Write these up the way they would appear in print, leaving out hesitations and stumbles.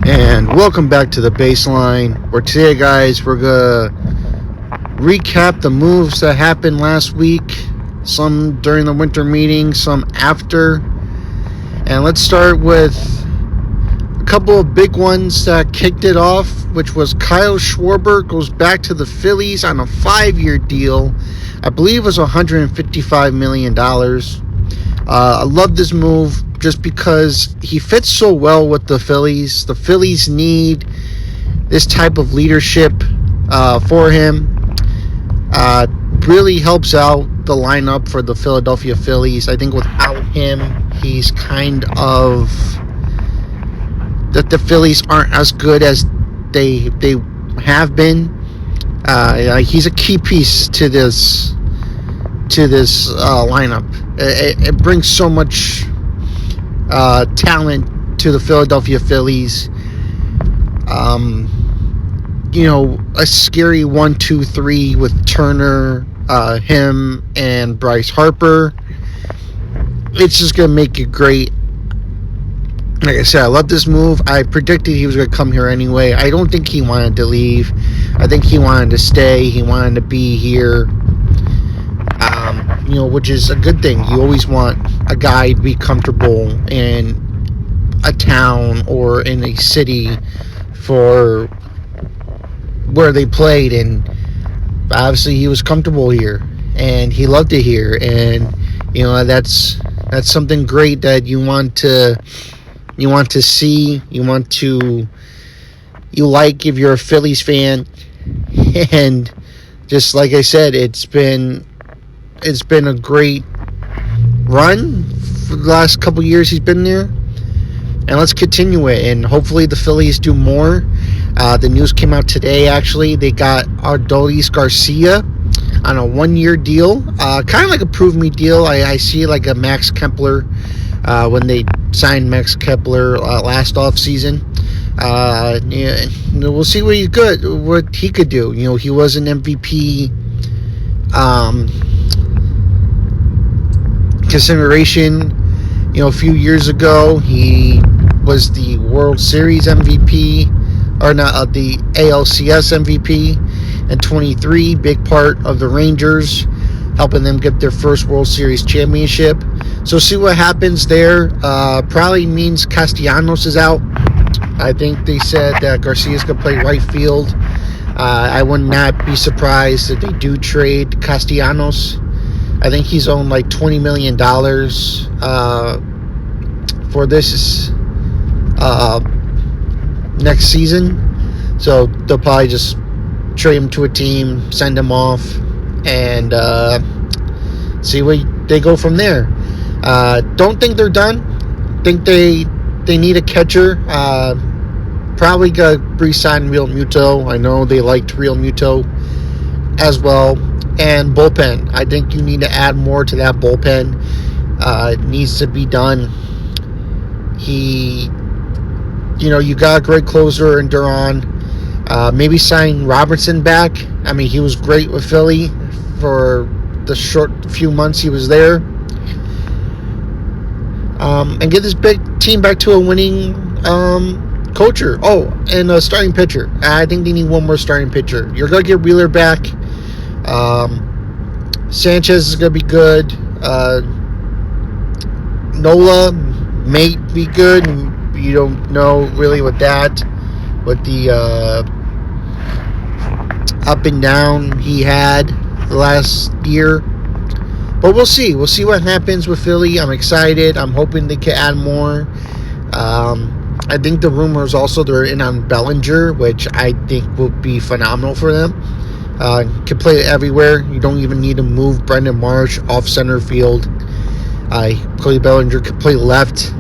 And welcome back to the baseline, where today, guys, we're gonna recap the moves that happened last week, some during the winter meeting, some after. And let's start with a couple of big ones that kicked it off, which was Kyle Schwarber goes back to the Phillies on a 5-year deal. I believe it was $155 million. I love this move just because he fits so well with the Phillies. The Phillies need this type of leadership for him. Really helps out the lineup for the Philadelphia Phillies. I think without him, he's kind of that the Phillies aren't as good as they have been. He's a key piece to this lineup. It brings so much talent to the Philadelphia Phillies. A scary 1-2-3 with Turner, him, and Bryce Harper. It's just gonna make it great. Like I said, I love this move. I predicted he was going to come here anyway. I don't think he wanted to leave. I think he wanted to stay. He wanted to be here, which is a good thing. You always want a guy to be comfortable in a town or in a city for where they played. And obviously he was comfortable here, and he loved it here. And, that's something great that you want to see, you like if you're a Phillies fan. And just like I said, it's been a great run for the last couple years he's been there, and let's continue it, and hopefully the Phillies do more. The news came out today, actually. They got Adolis Garcia on a 1-year deal, kind of like a prove me deal. I see it like a Max Kepler when they signed Max Kepler last offseason. We'll see what he could do. He was an MVP consideration. A few years ago, he was the World Series MVP, or not, the ALCS MVP in 23. Big part of the Rangers, helping them get their first World Series championship. So see what happens there. Probably means Castellanos is out. I think they said that Garcia's going to play right field. I would not be surprised if they do trade Castellanos. I think he's owed like $20 million for this next season. So they'll probably just trade him to a team, send him off, and see where they go from there. Don't think they're done. Think they need a catcher. Probably got re-sign Real Muto. I know they liked Real Muto as well. And bullpen. I think you need to add more to that bullpen. It needs to be done. You got a great closer in Duran. Maybe sign Robertson back. I mean, he was great with Philly for the short few months he was there. And get this big team back to a winning coacher. Oh, and a starting pitcher. I think they need one more starting pitcher. You're going to get Wheeler back. Sanchez is going to be good. Nola may be good. You don't know really with that. With the up and down he had the last year. But we'll see. We'll see what happens with Philly. I'm excited. I'm hoping they can add more. I think the rumor is also they're in on Bellinger, which I think will be phenomenal for them. Can play everywhere. You don't even need to move Brendan Marsh off center field. Cody Bellinger can play left.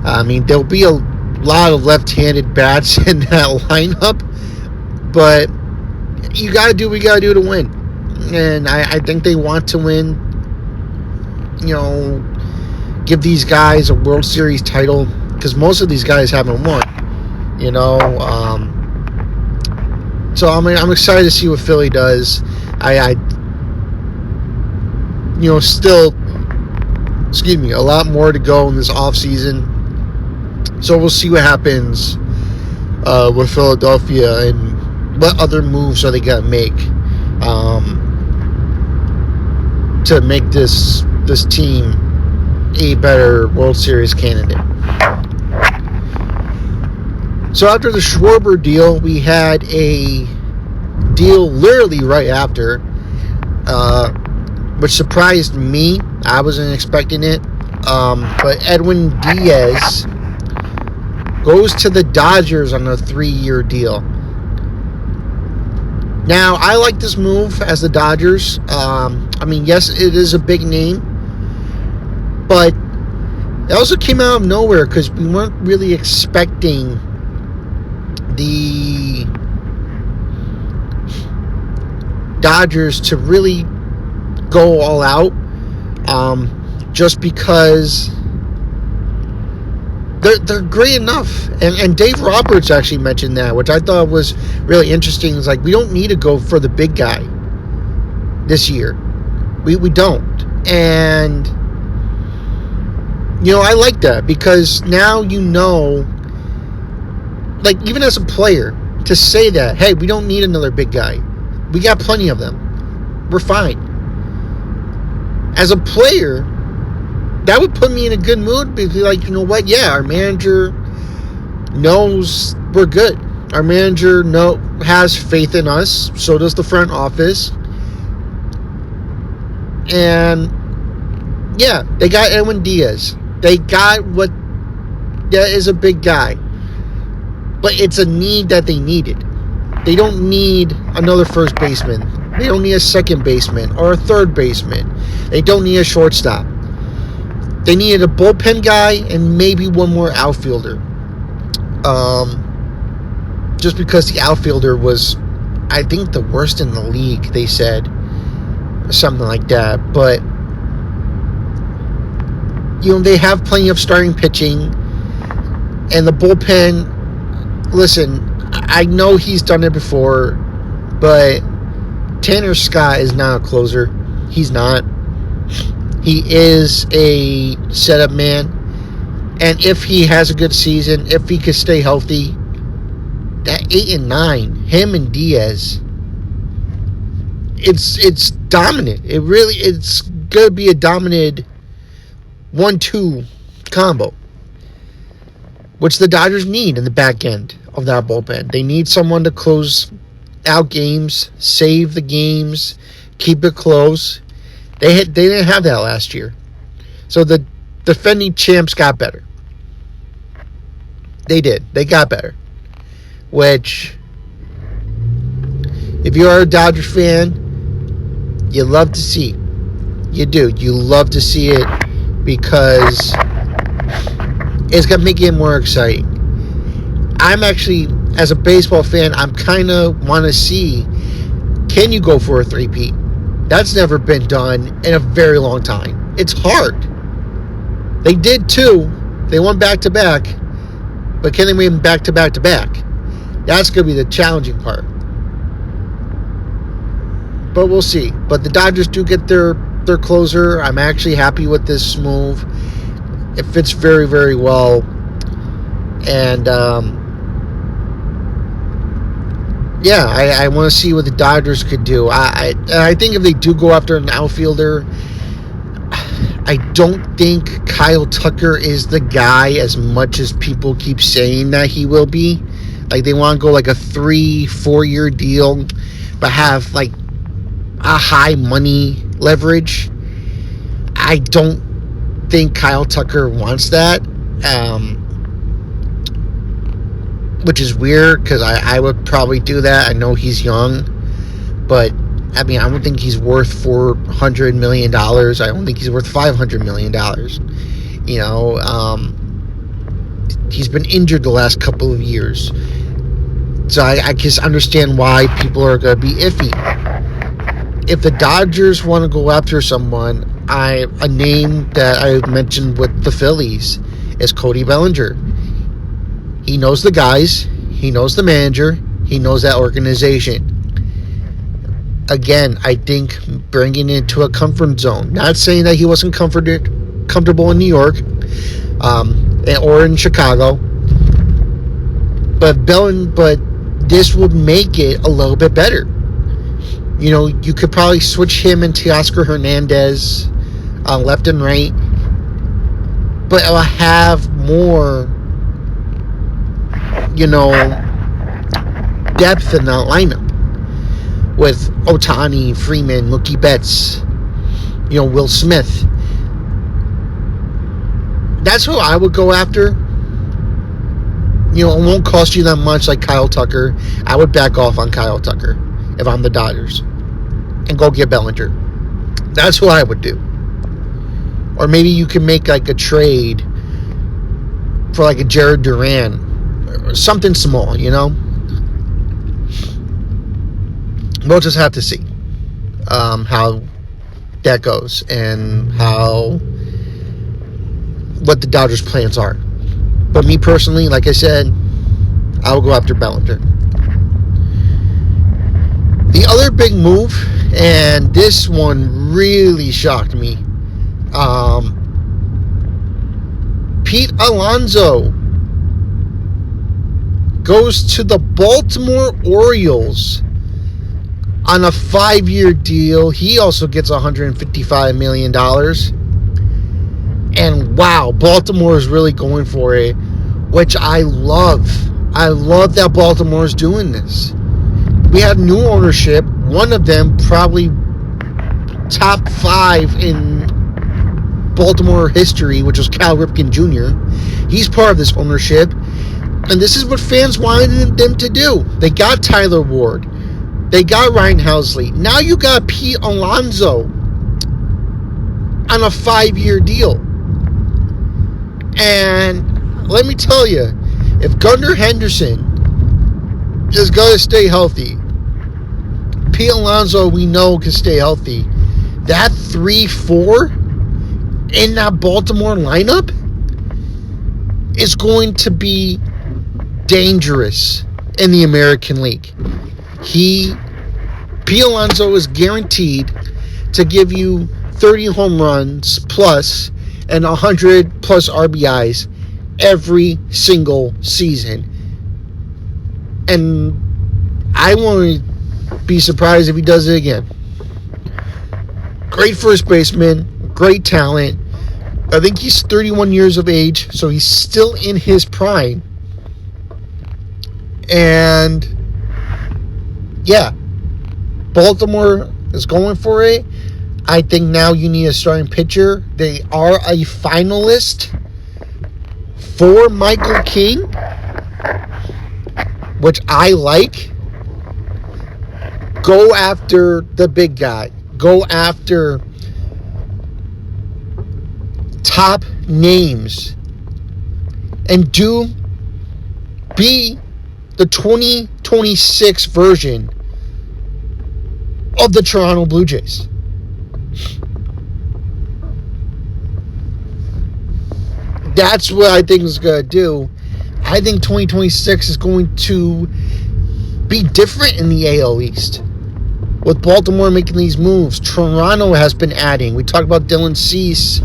I mean, there'll be a lot of left-handed bats in that lineup, but you got to do what you got to do to win. And I think they want to win. Give these guys a World Series title, because most of these guys haven't won. So I'm excited to see what Philly does. Still, a lot more to go in this offseason. So we'll see what happens with Philadelphia, and what other moves are they going to make to make this team a better World Series candidate. So after the Schwarber deal, we had a deal literally right after, which surprised me. I wasn't expecting it. But Edwin Diaz goes to the Dodgers on a 3-year deal. Now, I like this move as the Dodgers. Yes, it is a big name, but it also came out of nowhere because we weren't really expecting the Dodgers to really go all out, just because they're great enough. And Dave Roberts actually mentioned that, which I thought was really interesting. It's like, we don't need to go for the big guy this year. We don't. And, I like that, because now like, even as a player, to say that, hey, we don't need another big guy. We got plenty of them. We're fine. As a player, that would put me in a good mood, because, like, you know what? Yeah, our manager knows we're good. Our manager has faith in us. So does the front office. And, yeah, they got Edwin Diaz. They got that is a big guy. But it's a need that they needed. They don't need another first baseman. They don't need a second baseman or a third baseman. They don't need a shortstop. They needed a bullpen guy and maybe one more outfielder. Just because the outfielder was, I think, the worst in the league, they said. Something like that. But, they have plenty of starting pitching. And the bullpen, listen, I know he's done it before, but Tanner Scott is not a closer. He's not. He is a setup man. And if he has a good season, if he could stay healthy, that 8 and 9, him and Diaz, it's dominant. It's going to be a dominant 1-2 combo, which the Dodgers need in the back end of that bullpen. They need someone to close out games, save the games, keep it close. They didn't have that last year. So the defending champs got better. They did. They got better. Which, if you're a Dodgers fan, you love to see. You do. You love to see it, because it's going to make it more exciting. I'm actually, as a baseball fan, I'm kind of want to see, can you go for a three-peat? That's never been done in a very long time. It's hard. They did 2. They won back-to-back. But can they win back-to-back-to-back? That's going to be the challenging part. But we'll see. But the Dodgers do get their closer. I'm actually happy with this move. It fits very, very well. And, yeah, I want to see what the Dodgers could do. I think if they do go after an outfielder, I don't think Kyle Tucker is the guy as much as people keep saying that he will be. Like, they want to go like a 3-4 year deal, but have like a high money leverage. I don't think Kyle Tucker wants that. Which is weird, because I would probably do that. I know he's young, but I don't think he's worth $400 million. I don't think he's worth $500 million. He's been injured the last couple of years. So I just understand why people are going to be iffy. If the Dodgers want to go after someone, a name that I mentioned with the Phillies is Cody Bellinger. He knows the guys. He knows the manager. He knows that organization. Again, I think bringing it into a comfort zone. Not saying that he wasn't comfortable in New York or in Chicago. But this would make it a little bit better. You know, you could probably switch him and Teoscar Hernandez left and right, but it'll have more, you know, depth in the lineup with Ohtani, Freeman, Mookie Betts, you know, Will Smith. That's who I would go after. You know, it won't cost you that much like Kyle Tucker. I would back off on Kyle Tucker if I'm the Dodgers and go get Bellinger. That's what I would do. Or maybe you can make like a trade for like a Jared Duran or something small, you know? We'll just have to see how that goes and what the Dodgers' plans are. But me personally, like I said, I will go after Bellinger. The other big move, and this one really shocked me, Pete Alonso goes to the Baltimore Orioles on a 5-year deal. He also gets $155 million. And wow, Baltimore is really going for it, which I love. I love that Baltimore is doing this. We had new ownership. One of them probably top 5 in Baltimore history, which was Cal Ripken Jr. He's part of this ownership. And this is what fans wanted them to do. They got Tyler Ward. They got Ryan Helsley. Now you got Pete Alonso on a 5-year deal. And let me tell you, if Gunnar Henderson is going to stay healthy, Pete Alonso, we know, can stay healthy. That 3-4 in that Baltimore lineup is going to be dangerous in the American League. Pete Alonso is guaranteed to give you 30 home runs plus and 100 plus RBIs every single season. And I won't be surprised if he does it again. Great first baseman, great talent. I think he's 31 years of age, so he's still in his prime. And yeah, Baltimore is going for it. I think now you need a starting pitcher. They are a finalist for Michael King, which I like. Go after the big guy. Go after top names. And be the 2026 version of the Toronto Blue Jays. That's what I think is going to do. I think 2026 is going to be different in the AL East. With Baltimore making these moves, Toronto has been adding. We talked about Dylan Cease.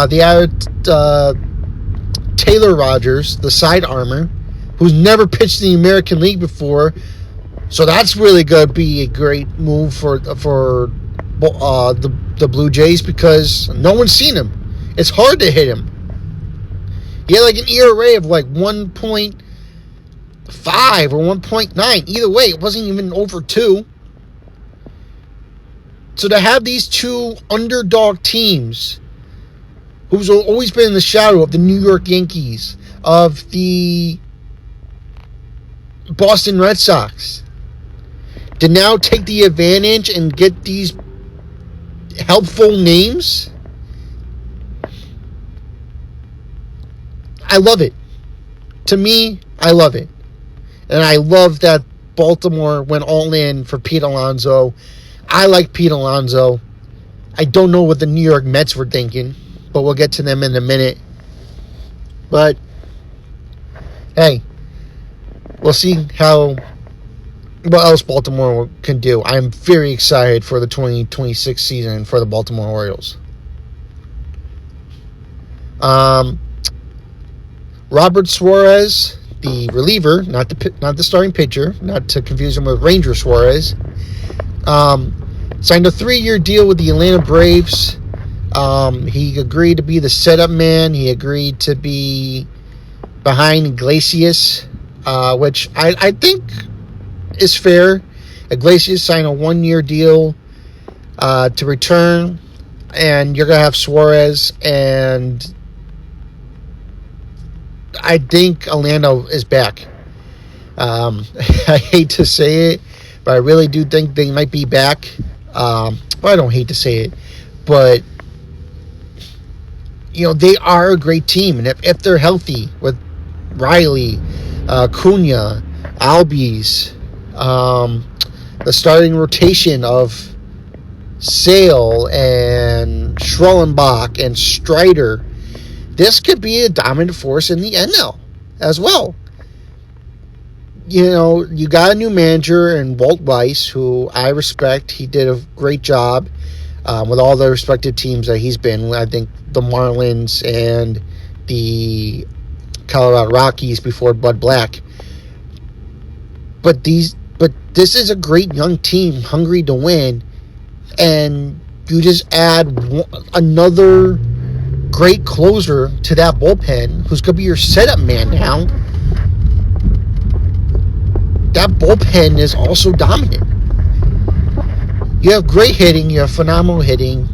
They added Taylor Rogers, the side armor, who's never pitched in the American League before. So that's really going to be a great move for the Blue Jays because no one's seen him. It's hard to hit him. He had like an ERA of like 1.5 or 1.9. Either way, it wasn't even over 2. So to have these two underdog teams who's always been in the shadow of the New York Yankees, of the Boston Red Sox, to now take the advantage and get these helpful names, I love it. To me, I love it. And I love that Baltimore went all in for Pete Alonso. I like Pete Alonso. I don't know what the New York Mets were thinking, but we'll get to them in a minute. But, hey, we'll see what else Baltimore can do. I'm very excited for the 2026 season for the Baltimore Orioles. Robert Suarez the reliever, not the starting pitcher, not to confuse him with Ranger Suarez, signed a 3-year deal with the Atlanta Braves. He agreed to be the setup man. He agreed to be behind Iglesias, which I think is fair. Iglesias signed a 1-year deal to return, and you're going to have Suarez, and I think Atlanta is back. I hate to say it, but I really do think they might be back. Well, I don't hate to say it, but they are a great team, and if they're healthy with Riley, Cunha, Albies, the starting rotation of Sale and Schrellenbach and Strider, this could be a dominant force in the NL as well. You got a new manager in Walt Weiss, who I respect. He did a great job with all the respective teams that he's been. I think the Marlins and the Colorado Rockies before Bud Black. But this is a great young team, hungry to win, and you just add another great closer to that bullpen, who's going to be your setup man now. That bullpen is also dominant. You have great hitting. You have phenomenal hitting.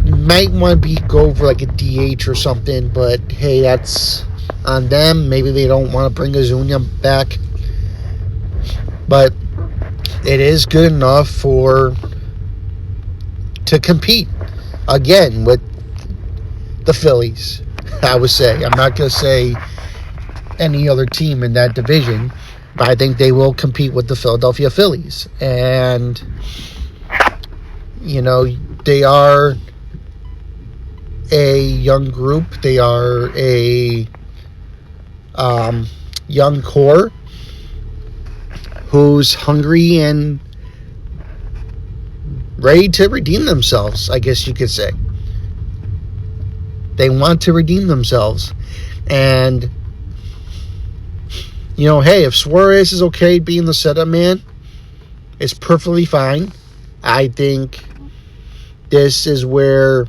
You might want to go for like a DH or something, but hey, that's on them. Maybe they don't want to bring Ozuna back. But it is good enough to compete again with the Phillies, I would say. I'm not going to say any other team in that division, but I think they will compete with the Philadelphia Phillies. And, they are a young group. They are a young core who's hungry and ready to redeem themselves, I guess you could say. They want to redeem themselves. And, hey, if Suarez is okay being the setup man, it's perfectly fine. I think this is where,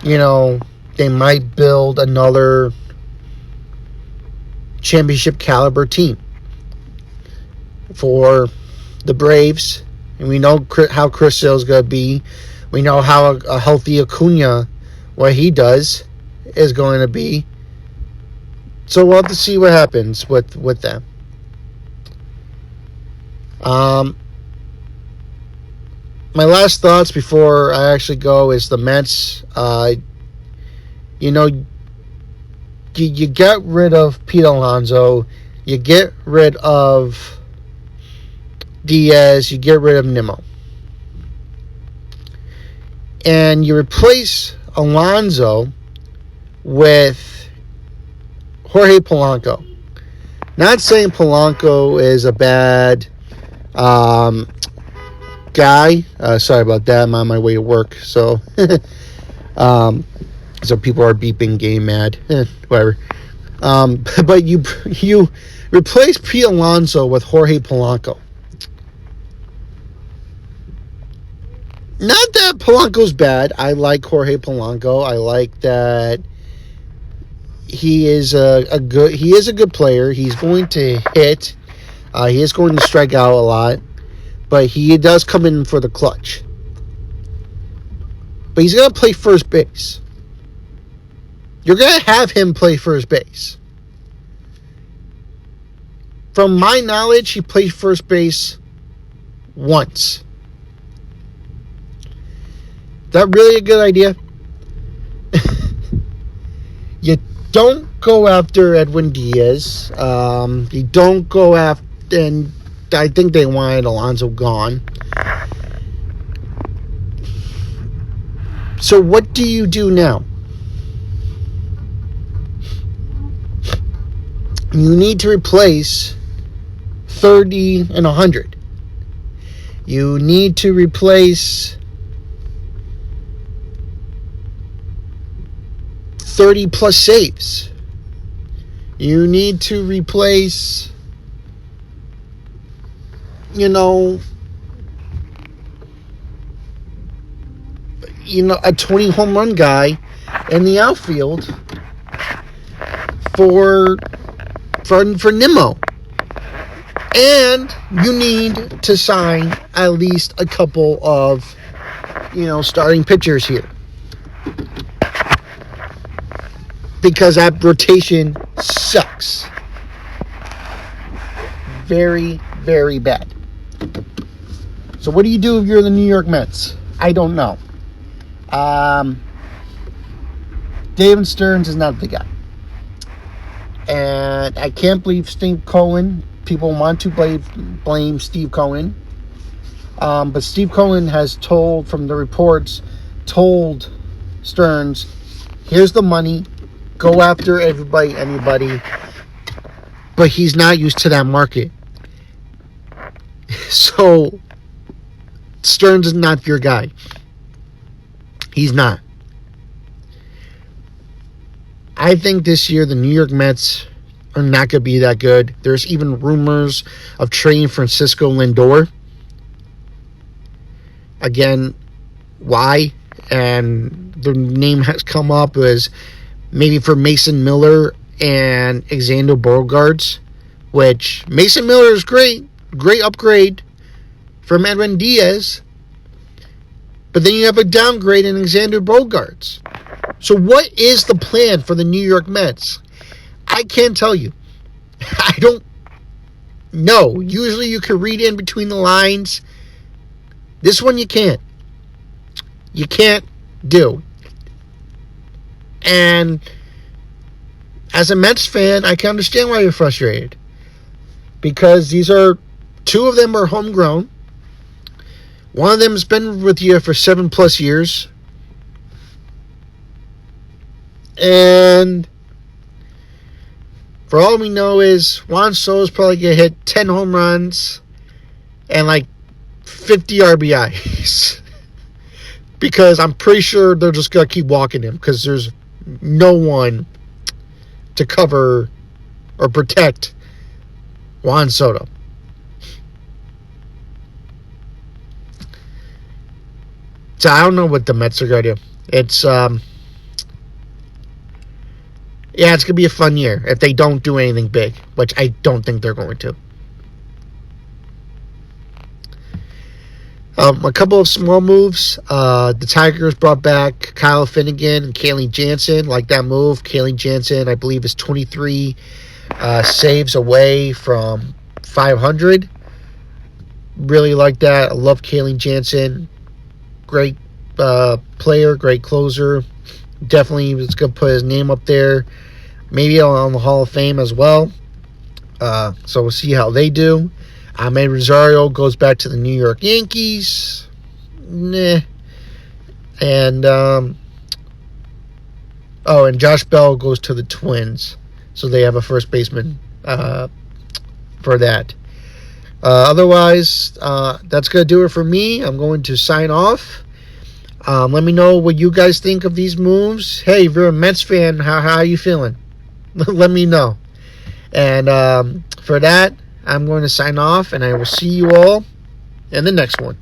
they might build another championship caliber team for the Braves. And we know how Chris Sale's going to be. We know how a healthy Acuna, what he does, is going to be. So we'll have to see what happens with them. My last thoughts before I actually go is the Mets. You get rid of Pete Alonso. You get rid of Diaz. You get rid of Nimmo. And you replace Alonso with Jorge Polanco. Not saying Polanco is a bad guy. Sorry about that. I'm on my way to work. So, so people are beeping, getting mad. Whatever. But you replace Pete Alonso with Jorge Polanco. Not that Polanco's bad. I like Jorge Polanco. I like that he is a good player. He's going to hit. He is going to strike out a lot. But he does come in for the clutch. But he's going to play first base. You're going to have him play first base. From my knowledge, he played first base once. Is that really a good idea? You don't go after Edwin Diaz. You don't go after... And I think they wanted Alonso gone. So what do you do now? You need to replace 30 and 100. You need to replace 30 plus saves. You need to replace, a 20 home run guy in the outfield for Nimmo. And you need to sign at least a couple of, starting pitchers here. Because that rotation sucks. Very, very bad. So what do you do if you're the New York Mets? I don't know. David Stearns is not the guy. And I can't believe Steve Cohen. People want to blame Steve Cohen. But Steve Cohen has told Stearns, here's the money. Go after anybody. But he's not used to that market. So, Stearns is not your guy. He's not. I think this year the New York Mets are not going to be that good. There's even rumors of trading Francisco Lindor. Again, why? And the name has come up as maybe for Mason Miller and Xander Bogaerts, which Mason Miller is great upgrade from Edwin Diaz. But then you have a downgrade in Xander Bogaerts. So what is the plan for the New York Mets? I can't tell you. I don't know. Usually you can read in between the lines. This one you can't. You can't do. And as a Mets fan, I can understand why you're frustrated. Because two of them are homegrown. One of them has been with you for 7+ years. And for all we know is Juan Soto's probably going to hit 10 home runs and like 50 RBIs. Because I'm pretty sure they're just going to keep walking him because there's no one to cover or protect Juan Soto. So I don't know what the Mets are going to do. It's it's going to be a fun year if they don't do anything big, which I don't think they're going to. A couple of small moves. The Tigers brought back Kyle Finnegan and Kaylee Jansen. Like that move. Kaylee Jansen, I believe, is 23 saves away from 500. Really like that. I love Kaylee Jansen. Great player, great closer. Definitely was going to put his name up there. Maybe on the Hall of Fame as well. So we'll see how they do. Ahmed Rosario goes back to the New York Yankees. Nah. And and Josh Bell goes to the Twins. So they have a first baseman for that. Otherwise, that's going to do it for me. I'm going to sign off. Let me know what you guys think of these moves. Hey, if you're a Mets fan, how are you feeling? Let me know. And for that, I'm going to sign off, and I will see you all in the next one.